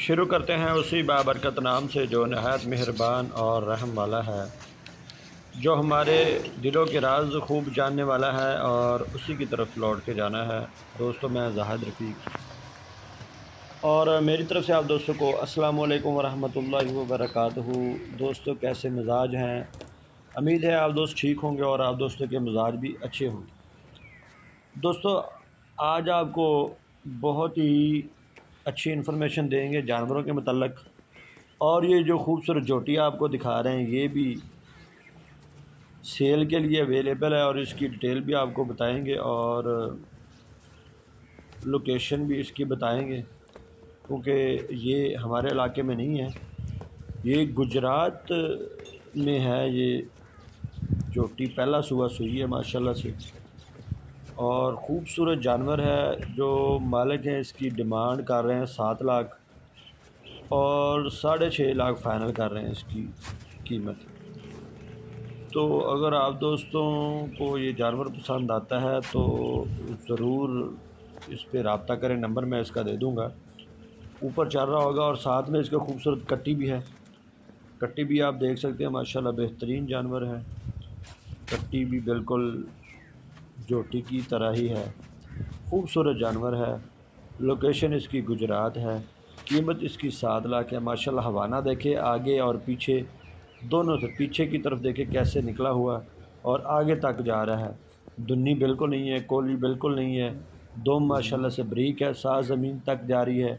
شروع کرتے ہیں اسی بابرکت نام سے جو نہایت مہربان اور رحم والا ہے، جو ہمارے دلوں کے راز خوب جاننے والا ہے اور اسی کی طرف لوٹ کے جانا ہے۔ دوستو، میں زاہد رفیق اور میری طرف سے آپ دوستوں کو السلام علیکم ورحمۃ اللہ وبرکاتہ۔ دوستو، کیسے مزاج ہیں؟ امید ہے آپ دوست ٹھیک ہوں گے اور آپ دوستوں کے مزاج بھی اچھے ہوں گے۔ دوستو، آج آپ کو بہت ہی اچھی انفارمیشن دیں گے جانوروں کے متعلق، اور یہ جو خوبصورت جوٹی آپ کو دکھا رہے ہیں یہ بھی سیل کے لیے اویلیبل ہے، اور اس کی ڈیٹیل بھی آپ کو بتائیں گے اور لوکیشن بھی اس کی بتائیں گے، کیونکہ یہ ہمارے علاقے میں نہیں ہے، یہ گجرات میں ہے۔ یہ جوٹی پہلا صبح سوئی ہے ماشاءاللہ سے، اور خوبصورت جانور ہے۔ جو مالک ہیں اس کی ڈیمانڈ کر رہے ہیں 7 لاکھ اور 6.5 لاکھ فائنل کر رہے ہیں اس کی قیمت۔ تو اگر آپ دوستوں کو یہ جانور پسند آتا ہے تو ضرور اس پہ رابطہ کریں، نمبر میں اس کا دے دوں گا، اوپر چل رہا ہوگا، اور ساتھ میں اس کے خوبصورت کٹی بھی ہے۔ کٹی بھی آپ دیکھ سکتے ہیں، ماشاءاللہ بہترین جانور ہے، کٹی بھی بالکل جوٹی کی طرح ہی ہے، خوبصورت جانور ہے۔ لوکیشن اس کی گجرات ہے، قیمت اس کی 7 لاکھ ہے۔ ماشاءاللہ ہوانہ دیکھے آگے اور پیچھے دونوں سے، پیچھے کی طرف دیکھے کیسے نکلا ہوا اور آگے تک جا رہا ہے، دنی بالکل نہیں ہے، کولی بالکل نہیں ہے، دوم ماشاءاللہ سے بریک ہے، سا زمین تک جاری ہے،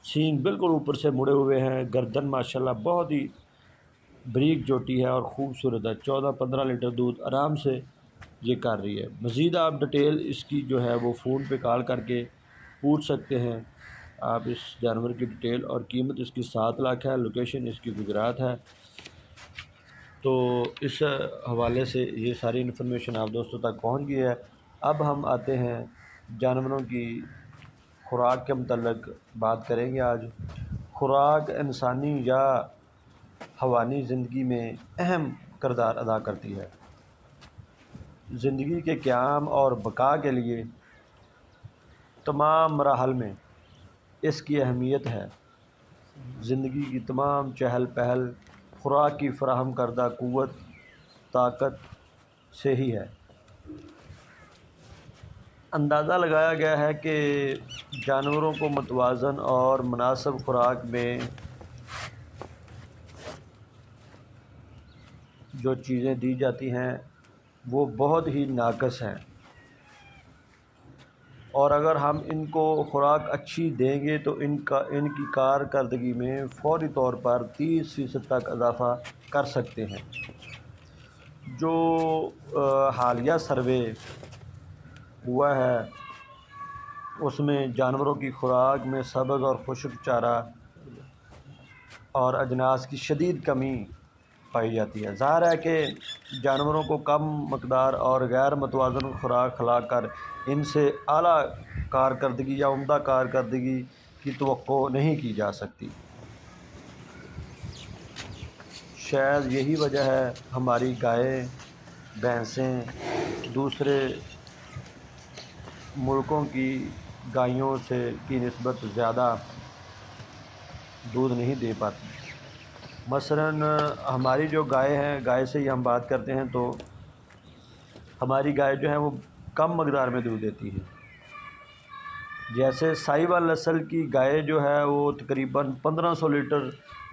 سینگ بالکل اوپر سے مڑے ہوئے ہیں، گردن ماشاءاللہ بہت ہی بریک جوٹی ہے اور خوبصورت ہے۔ 14-15 لیٹر دودھ آرام سے یہ کر رہی ہے۔ مزید آپ ڈیٹیل اس کی جو ہے وہ فون پہ کال کر کے پوچھ سکتے ہیں آپ اس جانور کی ڈیٹیل، اور قیمت اس کی 7 لاکھ ہے، لوکیشن اس کی گجرات ہے۔ تو اس حوالے سے یہ ساری انفارمیشن آپ دوستوں تک پہنچ گئی ہے۔ اب ہم آتے ہیں جانوروں کی خوراک کے متعلق بات کریں گے آج۔ خوراک انسانی یا حیوانی زندگی میں اہم کردار ادا کرتی ہے۔ زندگی کے قیام اور بقا کے لیے تمام مراحل میں اس کی اہمیت ہے۔ زندگی کی تمام چہل پہل خوراک کی فراہم کردہ قوت طاقت سے ہی ہے۔ اندازہ لگایا گیا ہے کہ جانوروں کو متوازن اور مناسب خوراک میں جو چیزیں دی جاتی ہیں وہ بہت ہی ناقص ہیں، اور اگر ہم ان کو خوراک اچھی دیں گے تو ان کی کارکردگی میں فوری طور پر 30% تک اضافہ کر سکتے ہیں۔ جو حالیہ سروے ہوا ہے اس میں جانوروں کی خوراک میں سبز اور خشک چارہ اور اجناس کی شدید کمی پائی جاتی ہے۔ ظاہر ہے کہ جانوروں کو کم مقدار اور غیر متوازن خوراک کھلا کر ان سے اعلیٰ کارکردگی یا عمدہ کارکردگی کی توقع نہیں کی جا سکتی۔ شاید یہی وجہ ہے ہماری گائیں بھینسیں دوسرے ملکوں کی گائیوں کی نسبت زیادہ دودھ نہیں دے پاتی۔ مثلاً ہماری جو گائے ہیں، گائے سے ہی ہم بات کرتے ہیں، تو ہماری گائے جو ہے وہ کم مقدار میں دودھ دیتی ہے۔ جیسے ساہیوال نسل کی گائے جو ہے وہ تقریباً 1500 لیٹر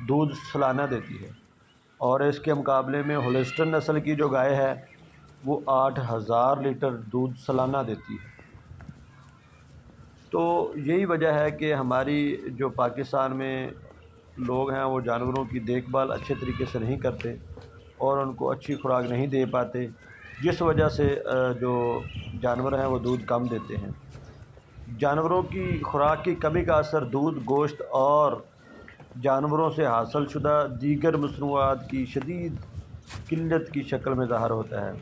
دودھ سالانہ دیتی ہے، اور اس کے مقابلے میں ہولسٹن نسل کی جو گائے ہے وہ 8000 لیٹر دودھ سالانہ دیتی ہے۔ تو یہی وجہ ہے کہ ہماری جو پاکستان میں لوگ ہیں وہ جانوروں کی دیکھ بھال اچھے طریقے سے نہیں کرتے اور ان کو اچھی خوراک نہیں دے پاتے، جس وجہ سے جو جانور ہیں وہ دودھ کم دیتے ہیں۔ جانوروں کی خوراک کی کمی کا اثر دودھ، گوشت اور جانوروں سے حاصل شدہ دیگر مصنوعات کی شدید قلت کی شکل میں ظاہر ہوتا ہے،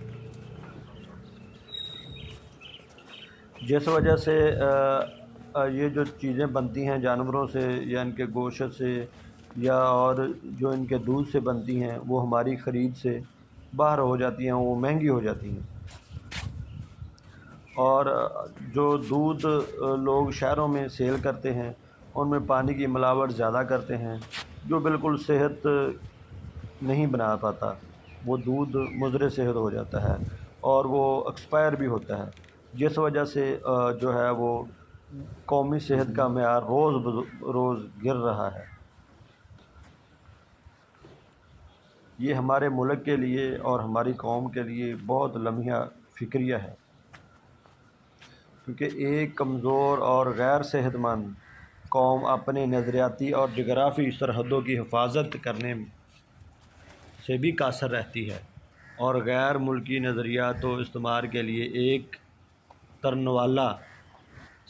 جس وجہ سے یہ جو چیزیں بنتی ہیں جانوروں سے یا ان کے گوشت سے یا اور جو ان کے دودھ سے بنتی ہیں وہ ہماری خرید سے باہر ہو جاتی ہیں، وہ مہنگی ہو جاتی ہیں۔ اور جو دودھ لوگ شہروں میں سیل کرتے ہیں ان میں پانی کی ملاوٹ زیادہ کرتے ہیں جو بالکل صحت نہیں بنا پاتا، وہ دودھ مضر صحت ہو جاتا ہے اور وہ ایکسپائر بھی ہوتا ہے، جس وجہ سے جو ہے وہ قومی صحت کا معیار روز روز گر رہا ہے۔ یہ ہمارے ملک کے لیے اور ہماری قوم کے لیے بہت لمحہ فکریہ ہے، کیونکہ ایک کمزور اور غیر صحت مند قوم اپنے نظریاتی اور جغرافی سرحدوں کی حفاظت کرنے سے بھی قاصر رہتی ہے اور غیر ملکی نظریات و استعمار کے لیے ایک ترنوالا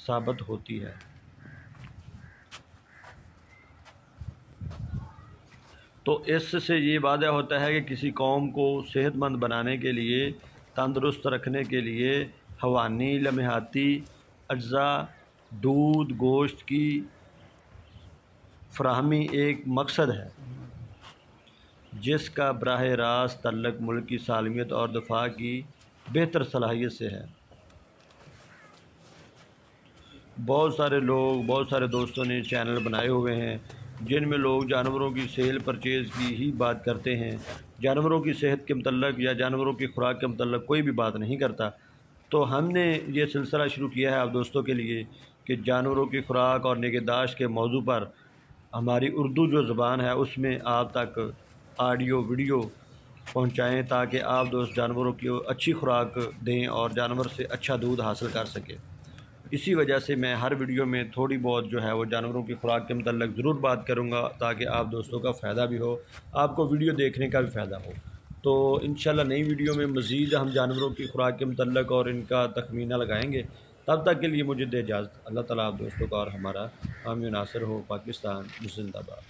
ثابت ہوتی ہے۔ تو اس سے یہ واضح ہوتا ہے کہ کسی قوم کو صحت مند بنانے کے لیے، تندرست رکھنے کے لیے حیوانی لمحاتی اجزاء، دودھ، گوشت کی فراہمی ایک مقصد ہے جس کا براہ راست تعلق ملک کی سالمیت اور دفاع کی بہتر صلاحیت سے ہے۔ بہت سارے دوستوں نے چینل بنائے ہوئے ہیں جن میں لوگ جانوروں کی سیل پرچیز کی ہی بات کرتے ہیں، جانوروں کی صحت کے متعلق یا جانوروں کی خوراک کے متعلق کوئی بھی بات نہیں کرتا۔ تو ہم نے یہ سلسلہ شروع کیا ہے آپ دوستوں کے لیے کہ جانوروں کی خوراک اور نگہداشت کے موضوع پر ہماری اردو جو زبان ہے اس میں آپ تک آڈیو ویڈیو پہنچائیں تاکہ آپ دوست جانوروں کی اچھی خوراک دیں اور جانور سے اچھا دودھ حاصل کر سکیں۔ اسی وجہ سے میں ہر ویڈیو میں تھوڑی بہت جو ہے وہ جانوروں کی خوراک کے متعلق ضرور بات کروں گا تاکہ آپ دوستوں کا فائدہ بھی ہو، آپ کو ویڈیو دیکھنے کا بھی فائدہ ہو۔ تو انشاءاللہ نئی ویڈیو میں مزید ہم جانوروں کی خوراک کے متعلق اور ان کا تخمینہ لگائیں گے۔ تب تک کے لیے مجھے دے اجازت۔ اللہ تعالیٰ آپ دوستوں کا اور ہمارا حامی و ناصر ہو۔ پاکستان زندہ باد۔